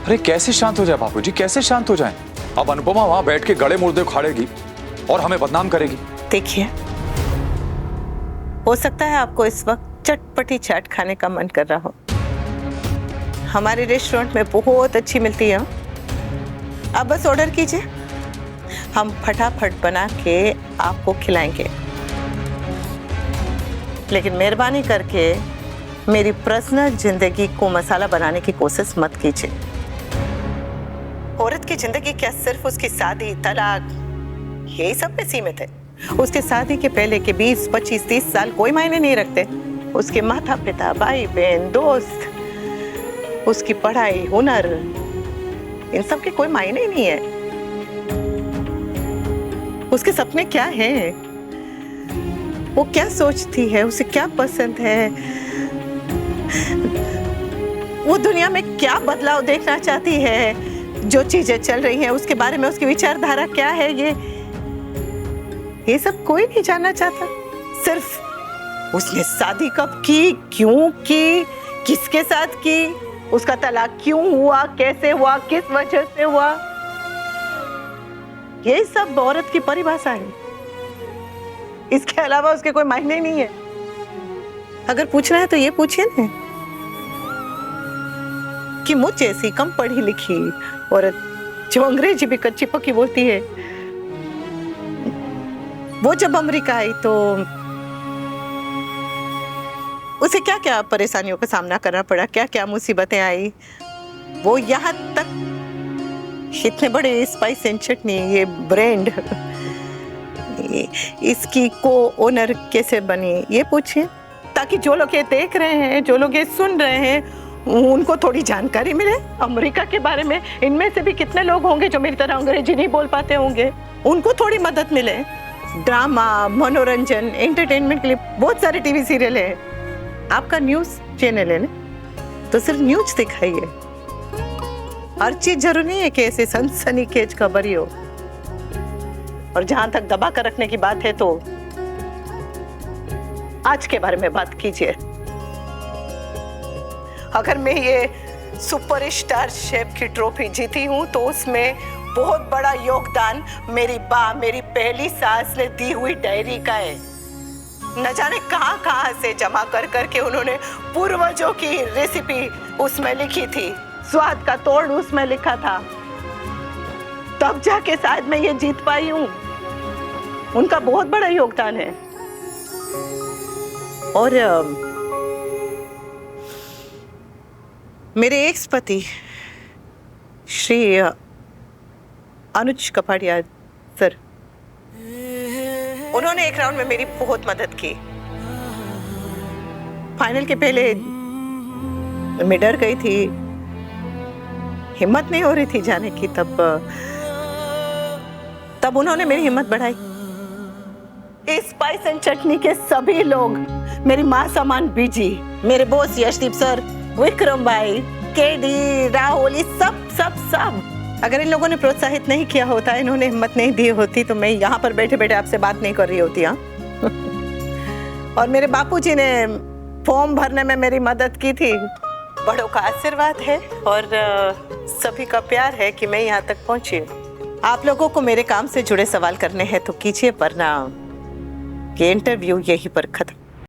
अरे कैसे शांत हो जाए बापूजी, कैसे शांत हो जाए? अब अनुपमा वहां बैठ के गड़े मुर्दे उखाड़ेगी और हमें बदनाम करेगी। देखिए, हो सकता है आपको इस वक्त चटपटी चाट खाने का मन कर रहा हो। हमारे रेस्टोरेंट में बहुत अच्छी मिलती है। आप बस ऑर्डर कीजिए, हम फटाफट बना के आपको खिलाएंगे। लेकिन मेहरबानी करके मेरी पर्सनल जिंदगी को मसाला बनाने की कोशिश मत कीजिए। औरत की जिंदगी क्या सिर्फ उसकी शादी, तलाक, यही सब में सीमित है? उसके शादी के पहले के 20, 25, 30 साल कोई मायने नहीं रखते। उसके माता पिता, भाई बहन, दोस्त, उसकी पढ़ाई, हुनर, इन सब के कोई मायने ही नहीं है। उसके सपने क्या हैं? वो क्या सोचती है? उसे क्या पसंद है? वो दुनिया में क्या बदलाव देखना चाहती है? जो चीजें चल रही हैं उसके बारे में उसकी विचारधारा क्या है? ये सब कोई नहीं जानना चाहता। सिर्फ उसने शादी कब की, क्यों की, किसके साथ की, उसका तलाक क्यों हुआ, कैसे हुआ, किस वजह से हुआ, ये सब औरत की परिभाषा है। इसके अलावा उसके कोई मायने नहीं है। अगर पूछना है तो ये पूछिए ना कि मुझ जैसी कम पढ़ी लिखी औरत जो अंग्रेजी भी कच्ची पक्की बोलती है, वो जब अमेरिका आई तो उसे क्या क्या परेशानियों का सामना करना पड़ा, क्या क्या मुसीबतें आई। वो यहाँ तक इतने बड़े स्पाइस एंड चटनी, ये ब्रांड, इसकी को ओनर कैसे बनी, ये पूछिए, ताकि जो लोग ये देख रहे हैं, जो लोग ये सुन रहे हैं, उनको थोड़ी जानकारी मिले अमेरिका के बारे में। इनमें से भी कितने लोग होंगे जो मेरी तरह अंग्रेजी नहीं बोल पाते होंगे, उनको थोड़ी मदद मिले। ड्रामा, मनोरंजन, एंटरटेनमेंट के लिए बहुत सारे टीवी सीरियल है। आपका न्यूज चैनल है ना, तो सिर्फ न्यूज दिखाइए। हर चीज जरूरी नहीं है कि ऐसे सनसनीखेज खबर ही हो। और जहां तक दबा कर रखने की बात है तो आज के बारे में बात कीजिए। अगर मैं ये सुपरस्टार शेफ की ट्रॉफी जीती हूं तो उसमें बहुत बड़ा योगदान मेरी मेरी पहली सास ने दी हुई डायरी का है। न जाने कहां कहां से जमा कर करके उन्होंने पूर्वजों की रेसिपी उसमें लिखी थी, स्वाद का तोड़ उसमें लिखा था। तब जाके शायद मैं ये जीत पाई हूं। उनका बहुत बड़ा योगदान है। और मेरे एक्स पति श्री अनुज कपाड़िया सर, उन्होंने एक राउंड में मेरी बहुत मदद की। फाइनल के पहले मैं डर गई थी, हिम्मत नहीं हो रही थी जाने की। तब उन्होंने मेरी हिम्मत बढ़ाई। इस स्पाइस एंड चटनी के सभी लोग, मेरी माँ समान बीजी, मेरे बॉस यशदीप सर, विक्रम भाई, केडी, राहुल, सब अगर इन लोगों ने प्रोत्साहित नहीं किया होता, इन्होंने हिम्मत नहीं दी होती, तो मैं यहाँ पर बैठे बैठे आपसे बात नहीं कर रही होती। हाँ और मेरे बापूजी ने फॉर्म भरने में मेरी मदद की थी। बड़ों का आशीर्वाद है और सभी का प्यार है कि मैं यहाँ तक पहुंची हूँ। आप लोगों को मेरे काम से जुड़े सवाल करने हैं तो कीजिए, वरना ये इंटरव्यू यहीं पर खत्म।